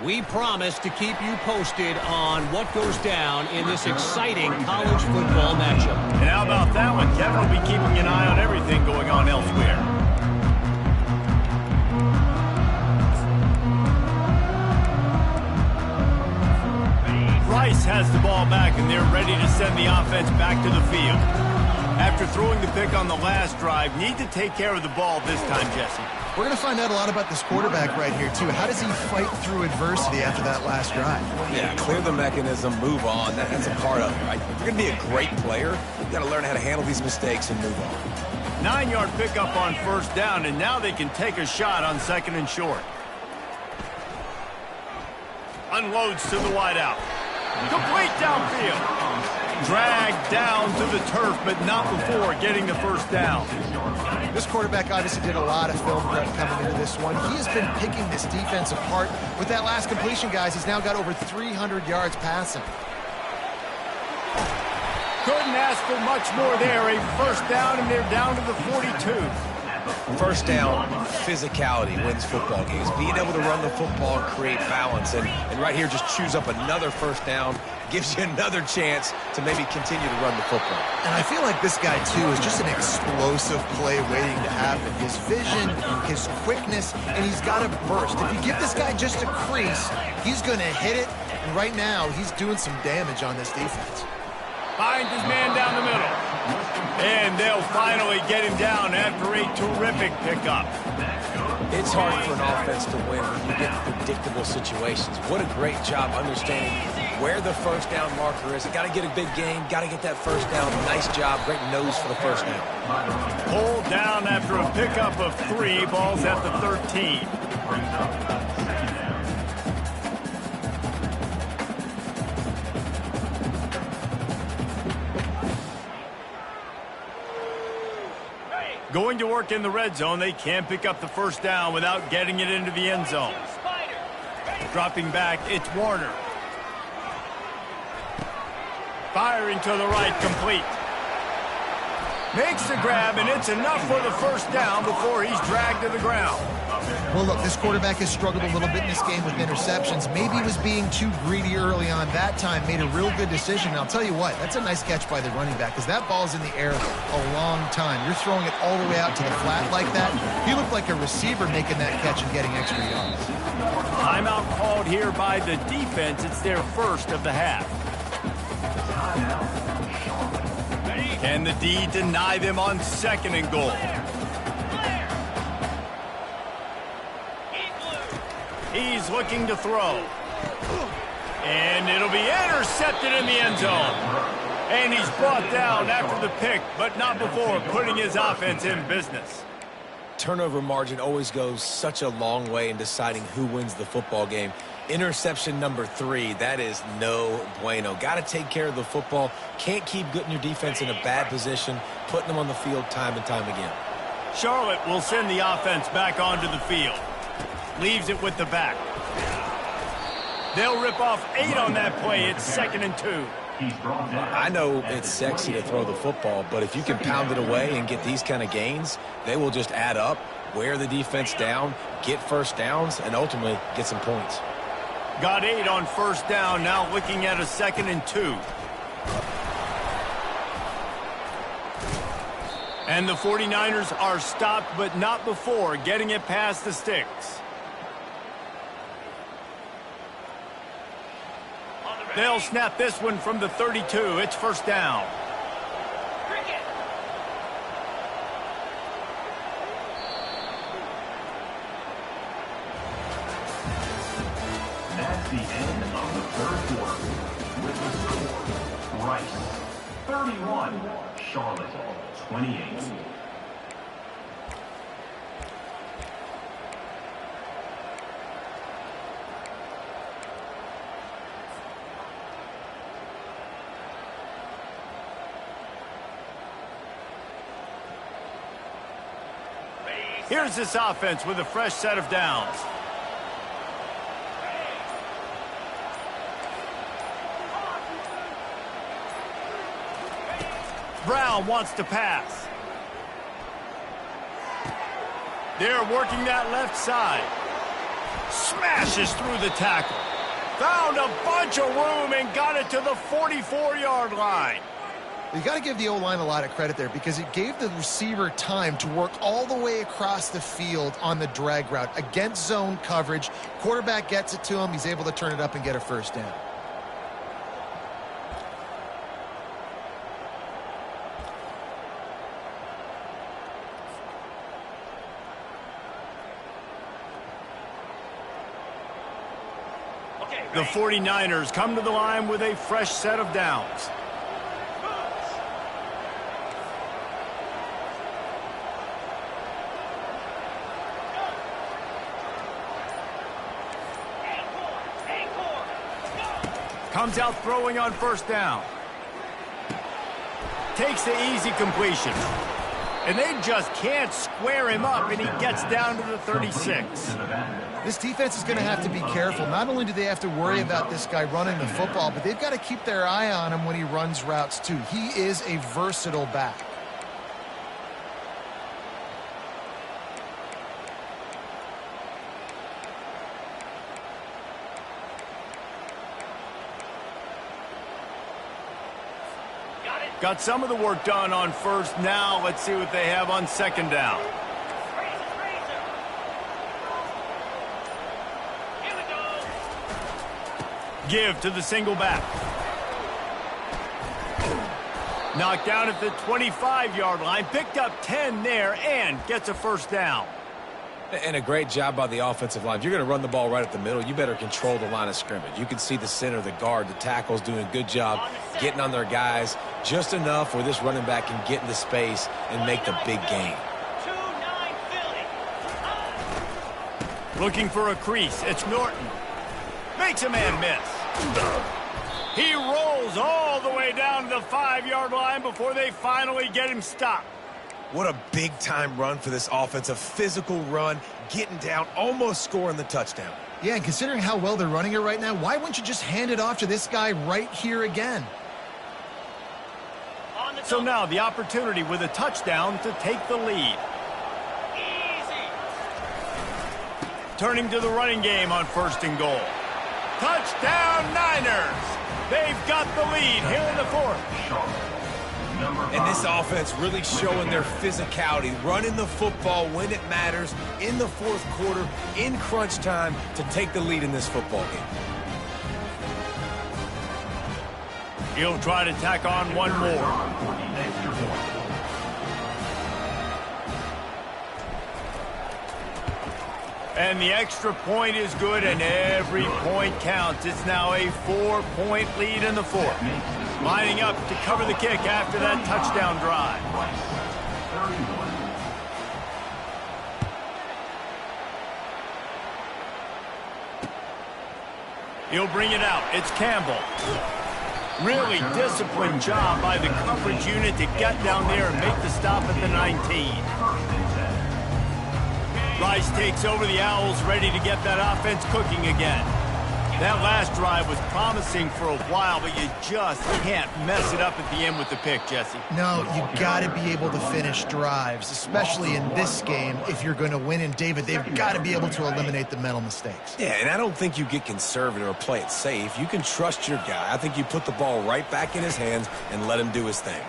We promise to keep you posted on what goes down in this exciting college football matchup. And how about that one? Kevin will be keeping an eye on everything going on elsewhere. Rice has the ball back, and they're ready to send the offense back to the field. After throwing the pick on the last drive, need to take care of the ball this time, Jesse. We're going to find out a lot about this quarterback right here, too. How does he fight through adversity after that last drive? Yeah, clear the mechanism, move on. That's a part of it, right? If you're going to be a great player, you got to learn how to handle these mistakes and move on. 9-yard pickup on first down, and now they can take a shot on second and short. Unloads to the wideout. Complete downfield. Dragged down to the turf, but not before getting the first down. This quarterback obviously did a lot of film prep coming into this one. He has been picking this defense apart. With that last completion, guys, he's now got over 300 yards passing. Couldn't ask for much more there. A first down, and they're down to the 42. First down, physicality wins football games. Being able to run the football and create balance. And right here, just choose up another first down, gives you another chance to maybe continue to run the football. And I feel like this guy, too, is just an explosive play waiting to happen. His vision, his quickness, and he's got a burst. If you give this guy just a crease, he's going to hit it. And right now, he's doing some damage on this defense. Finds his man down the middle. And they'll finally get him down after a terrific pickup. It's hard for an offense to win when you get predictable situations. What a great job understanding where the first down marker is. Got to get a big game. Got to get that first down. Nice job. Great nose for the first down. Pulled down after a pickup of 3. Ball's at the 13. Going to work in the red zone. They can't pick up the first down without getting it into the end zone. Dropping back, it's Warner. Firing to the right, complete. Makes the grab, and it's enough for the first down before he's dragged to the ground. Well, look, this quarterback has struggled a little bit in this game with interceptions. Maybe he was being too greedy early on. That time made a real good decision. And I'll tell you what, that's a nice catch by the running back because that ball's in the air a long time. You're throwing it all the way out to the flat like that. He looked like a receiver making that catch and getting extra yards. Timeout called here by the defense. It's their first of the half. Can the D deny them on second and goal? He's looking to throw. And it'll be intercepted in the end zone. And he's brought down after the pick, but not before putting his offense in business. Turnover margin always goes such a long way in deciding who wins the football game. Interception number 3, that is no bueno. Got to take care of the football. Can't keep getting your defense in a bad position, putting them on the field time and time again. Charlotte will send the offense back onto the field. Leaves it with the back. They'll rip off 8 on that play. It's 2nd and 2. I know it's sexy to throw the football, but if you can pound it away and get these kind of gains, they will just add up, wear the defense down, get first downs, and ultimately get some points. Got 8 on first down, now looking at a 2nd and 2. And the 49ers are stopped, but not before getting it past the sticks. They'll snap this one from the 32. It's first down. That's the end of the third quarter. With the score, Rice 31, Charlotte 28. Here's this offense with a fresh set of downs. Brown wants to pass. They're working that left side. Smashes through the tackle. Found a bunch of room and got it to the 44-yard line. You got to give the O-line a lot of credit there because it gave the receiver time to work all the way across the field on the drag route against zone coverage. Quarterback gets it to him. He's able to turn it up and get a first down. The 49ers come to the line with a fresh set of downs. Comes out throwing on first down. Takes the easy completion. And they just can't square him up, and he gets down to the 36. This defense is going to have to be careful. Not only do they have to worry about this guy running the football, but they've got to keep their eye on him when he runs routes too. He is a versatile back. Got some of the work done on first. Now let's see what they have on second down. Give to the single back. Knocked down at the 25-yard line. Picked up 10 there and gets a first down. And a great job by the offensive line. If you're going to run the ball right at the middle, you better control the line of scrimmage. You can see the center, the guard, the tackles doing a good job getting on their guys just enough where this running back can get into space and make the big gain. Looking for a crease. It's Norton. Makes a man miss. He rolls all the way down to the 5-yard line before they finally get him stopped. What a big-time run for this offense. A physical run, getting down, almost scoring the touchdown. Yeah, and considering how well they're running it right now, why wouldn't you just hand it off to this guy right here again? So now the opportunity with a touchdown to take the lead. Turning to the running game on first and goal. Touchdown Niners! They've got the lead here in the fourth. And this offense really showing their physicality, running the football when it matters, in the fourth quarter, in crunch time, to take the lead in this football game. He'll try to tack on one more. And the extra point is good, and every point counts. It's now a 4-point lead in the fourth. Lining up to cover the kick after that touchdown drive. He'll bring it out. It's Campbell. Really disciplined job by the coverage unit to get down there and make the stop at the 19. Rice takes over the Owls, ready to get that offense cooking again. That last drive was promising for a while, but you just can't mess it up at the end with the pick, Jesse. No, you got to be able to finish drives, especially in this game. If you're going to win, and David, they've got to be able to eliminate the mental mistakes. Yeah, and I don't think you get conservative or play it safe. You can trust your guy. I think you put the ball right back in his hands and let him do his thing.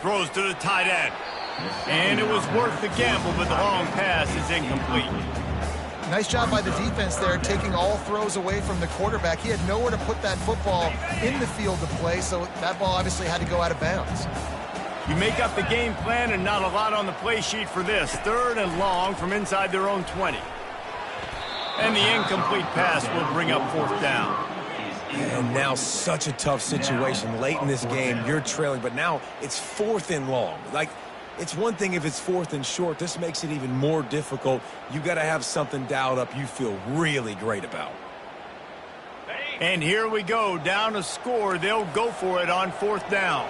Throws to the tight end. And it was worth the gamble, but the long pass is incomplete. Nice job by the defense there, taking all throws away from the quarterback. He had nowhere to put that football in the field to play, so that ball obviously had to go out of bounds. You make up the game plan and not a lot on the play sheet for this. 3rd and long from inside their own 20. And the incomplete pass will bring up 4th down. And now such a tough situation. Late in this game, you're trailing, but now it's 4th and long. Like, it's one thing if it's 4th and short. This makes it even more difficult. You got to have something dialed up you feel really great about. And here we go, down a score. They'll go for it on 4th down.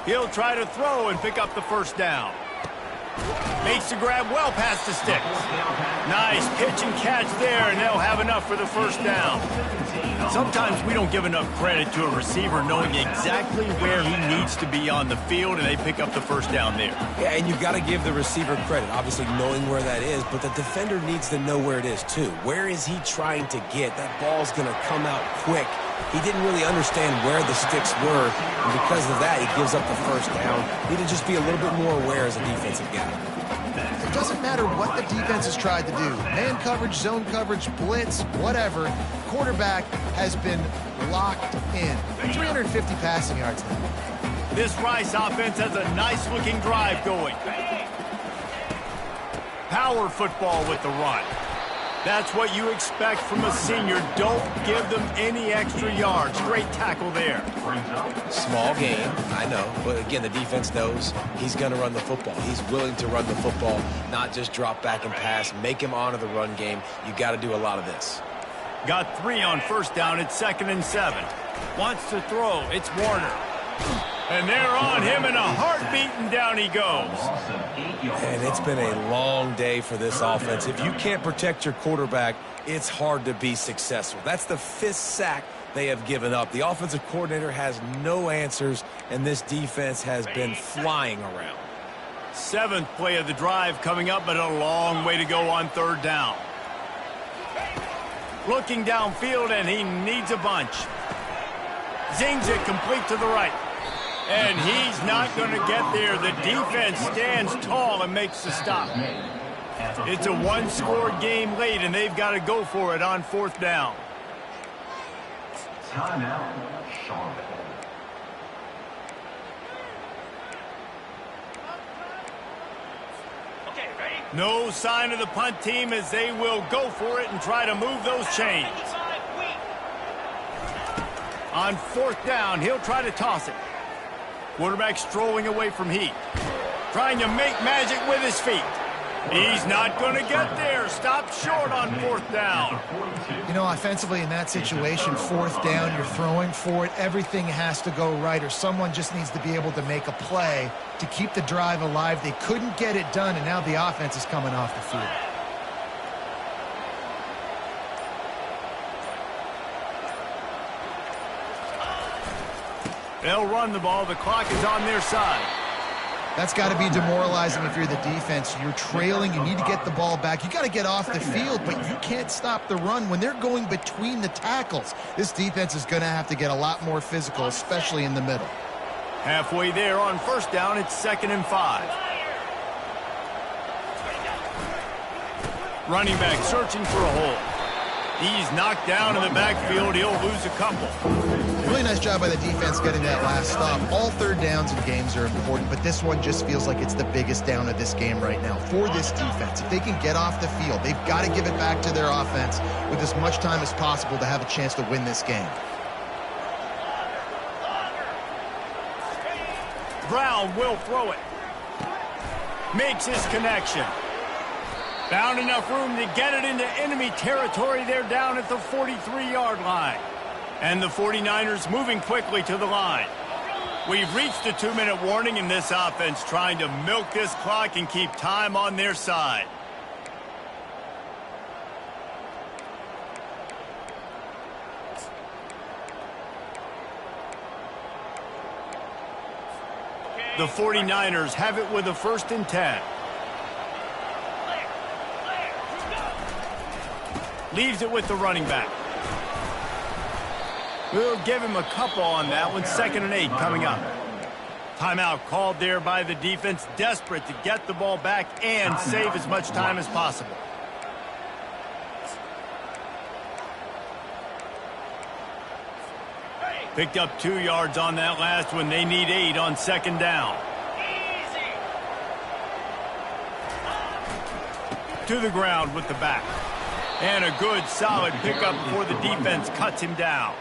He'll try to throw and pick up the first down. Makes the grab well past the sticks. Nice pitch and catch there, and they'll have enough for the first down. Sometimes we don't give enough credit to a receiver knowing exactly where he needs to be on the field, and they pick up the first down there. Yeah, and you've got to give the receiver credit, obviously knowing where that is, but the defender needs to know where it is too. Where is he trying to get? That ball's going to come out quick. He didn't really understand where the sticks were, and because of that, he gives up the first down. Need to just be a little bit more aware as a defensive guy. It doesn't matter what the defense has tried to do. Man coverage, zone coverage, blitz, whatever. Quarterback has been locked in. 350 passing yards now. This Rice offense has a nice-looking drive going. Power football with the run. That's what you expect from a senior. Don't give them any extra yards. Great tackle there. Small game, I know. But again, the defense knows he's going to run the football. He's willing to run the football, not just drop back and pass. Make him honor the run game. You got to do a lot of this. Got 3 on first down. It's 2nd and 7. Wants to throw. It's Warner. And they're on him in a heartbeat, and down he goes. And it's been a long day for this offense. If you can't protect your quarterback, it's hard to be successful. That's the 5th sack they have given up. The offensive coordinator has no answers, and this defense has been flying around. 7th play of the drive coming up, but a long way to go on 3rd down. Looking downfield, and he needs a bunch. Zings it complete to the right. And he's not going to get there. The defense stands tall and makes the stop. It's a one-score game late, and they've got to go for it on 4th down. Timeout, Charlotte. No sign of the punt team as they will go for it and try to move those chains. On 4th down, he'll try to toss it. Quarterback strolling away from Heat. Trying to make magic with his feet. He's not going to get there. Stop short on 4th down. You know, offensively in that situation, 4th down, you're throwing for it. Everything has to go right, or someone just needs to be able to make a play to keep the drive alive. They couldn't get it done, and now the offense is coming off the field. They'll run the ball. The clock is on their side. That's got to be demoralizing if you're the defense. You're trailing. You need to get the ball back. You got to get off the field, but you can't stop the run when they're going between the tackles. This defense is going to have to get a lot more physical, especially in the middle. Halfway there on 1st down, it's 2nd and 5. Running back searching for a hole. He's knocked down in the backfield. He'll lose a couple. Really nice job by the defense getting that last stop. All 3rd downs in games are important, but this one just feels like it's the biggest down of this game right now for this defense. If they can get off the field, they've got to give it back to their offense with as much time as possible to have a chance to win this game. Brown will throw it. Makes his connection. Found enough room to get it into enemy territory. They're down at the 43-yard line. And the 49ers moving quickly to the line. We've reached the 2-minute warning in this offense, trying to milk this clock and keep time on their side. The 49ers have it with a 1st and 10. Leaves it with the running back. We'll give him a couple on that one. 2nd and 8 coming up. Timeout called there by the defense, desperate to get the ball back and save as much time as possible. Picked up 2 yards on that last one. They need 8 on 2nd down. To the ground with the back. And a good, solid pickup before the defense cuts him down.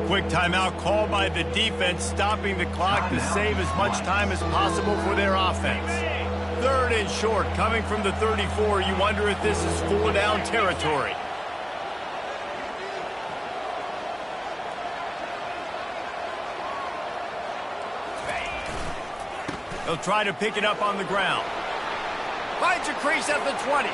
Quick timeout called by the defense, stopping the clock to save as much time as possible for their offense. 3rd and short, coming from the 34. You wonder if this is 4-down territory. He'll try to pick it up on the ground. Finds a crease at the 20.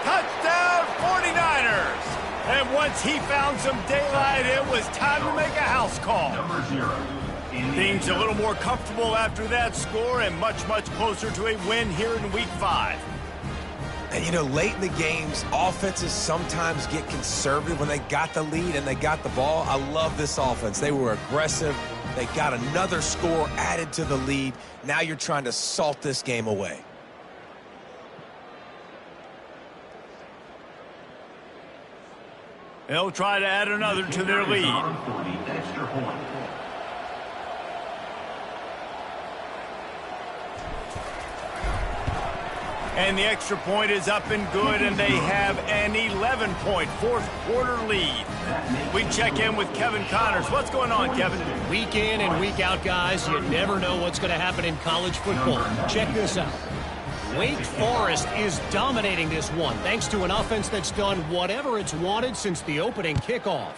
Touchdown 49ers! And once he found some daylight, it was time to make a house call. Number 0. Things a little more comfortable after that score and much, much closer to a win here in Week 5. And, you know, late in the games, offenses sometimes get conservative when they got the lead and they got the ball. I love this offense. They were aggressive. They got another score added to the lead. Now you're trying to salt this game away. They'll try to add another to their lead. For the extra point. And the extra point is up and good, and they have an 11-point fourth-quarter lead. We check in with Kevin Connors. What's going on, Kevin? Week in and week out, guys, you never know what's going to happen in college football. Check this out. Wake Forest is dominating this one, thanks to an offense that's done whatever it's wanted since the opening kickoff.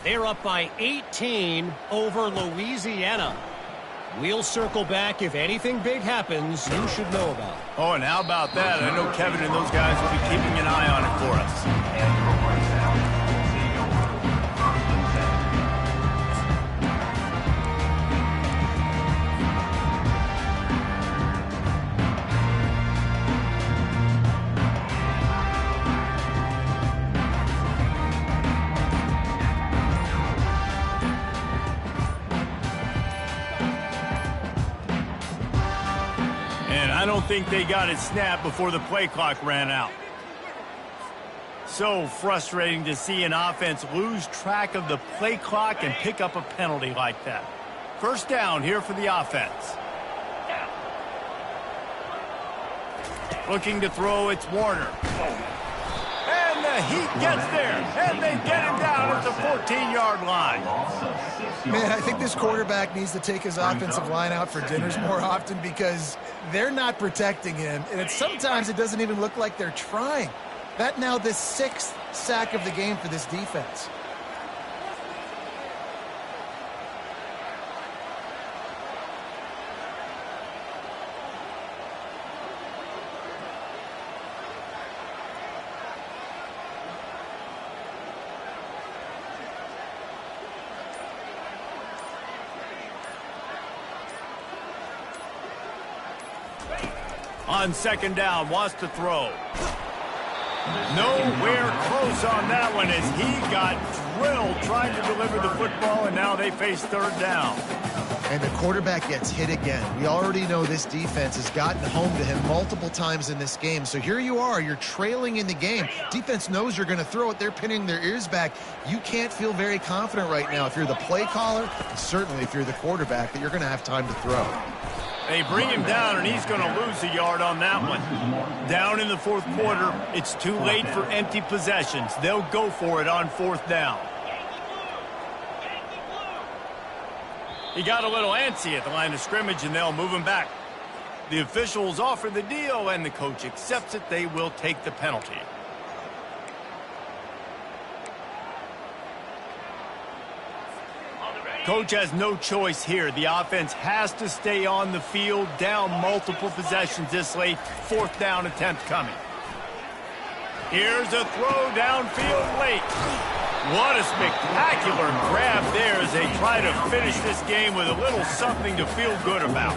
They're up by 18 over Louisiana. We'll circle back if anything big happens you should know about. Oh, and how about that? I know Kevin and those guys will be keeping an eye on it for us. And for first down, I don't think they got it snapped before the play clock ran out. So frustrating to see an offense lose track of the play clock and pick up a penalty like that. First down here for the offense. Looking to throw, it's Warner. And the Heat gets there, and they get him down at the 14-yard line. Man, I think this quarterback needs to take his offensive line out for dinners more often because they're not protecting him, and sometimes it doesn't even look like they're trying. That now the 6th sack of the game for this defense. On second down, wants to throw. Nowhere close on that one as he got drilled trying to deliver the football, and now they face third down. And the quarterback gets hit again. We already know this defense has gotten home to him multiple times in this game. So here you are, you're trailing in the game. Defense knows you're going to throw it. They're pinning their ears back. You can't feel very confident right now if you're the play caller, and certainly if you're the quarterback, that you're going to have time to throw. They bring him down, and he's going to lose a yard on that one. Down in the fourth quarter, it's too late for empty possessions. They'll go for it on fourth down. He got a little antsy at the line of scrimmage, and they'll move him back. The officials offer the deal, and the coach accepts it. They will take the penalty. Coach has no choice here. The offense has to stay on the field, down multiple possessions this late. Fourth down attempt coming. Here's a throw downfield late. What a spectacular grab there as they try to finish this game with a little something to feel good about.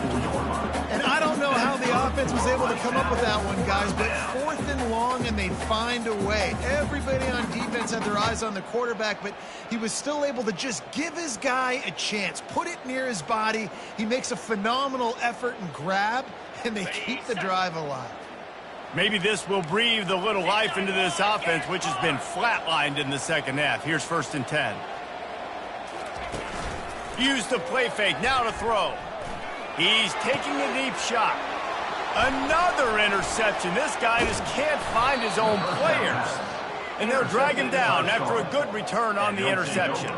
And I don't know how the offense was able to come up with that one, guys, but 4th and long, and they find a way. Everybody on defense had their eyes on the quarterback, but he was still able to just give his guy a chance, put it near his body. He makes a phenomenal effort and grab, and they keep the drive alive. Maybe this will breathe a little life into this offense, which has been flatlined in the second half. Here's 1st and 10. Use the play fake, now to throw. He's taking a deep shot. Another interception. This guy just can't find his own players. And they'll drag him down after a good return on the interception.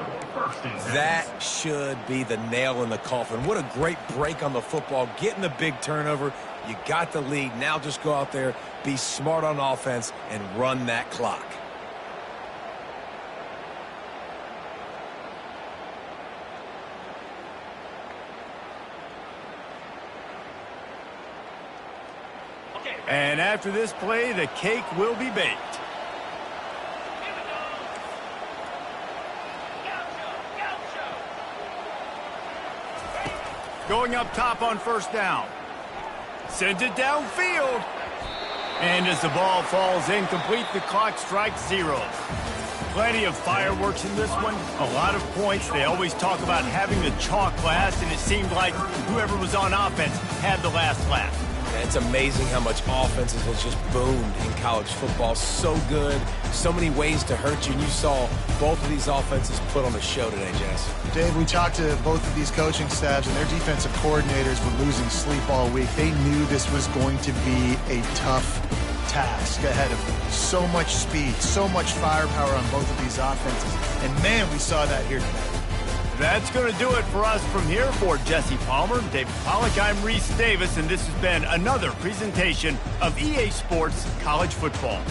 That should be the nail in the coffin. What a great break on the football, getting the big turnover. You got the lead. Now just go out there, be smart on offense, and run that clock. And after this play, the cake will be baked. Going up top on first down. Sends it downfield. And as the ball falls incomplete, the clock strikes 0. Plenty of fireworks in this one. A lot of points. They always talk about having the chalk last, and it seemed like whoever was on offense had the last laugh. It's amazing how much offenses has just boomed in college football. So good, so many ways to hurt you, and you saw both of these offenses put on a show today, Jess. Dave, we talked to both of these coaching staffs, and their defensive coordinators were losing sleep all week. They knew this was going to be a tough task ahead of them. So much speed, so much firepower on both of these offenses. And, man, we saw that here today. That's going to do it for us from here. For Jesse Palmer, David Pollack, I'm Reese Davis, and this has been another presentation of EA Sports College Football.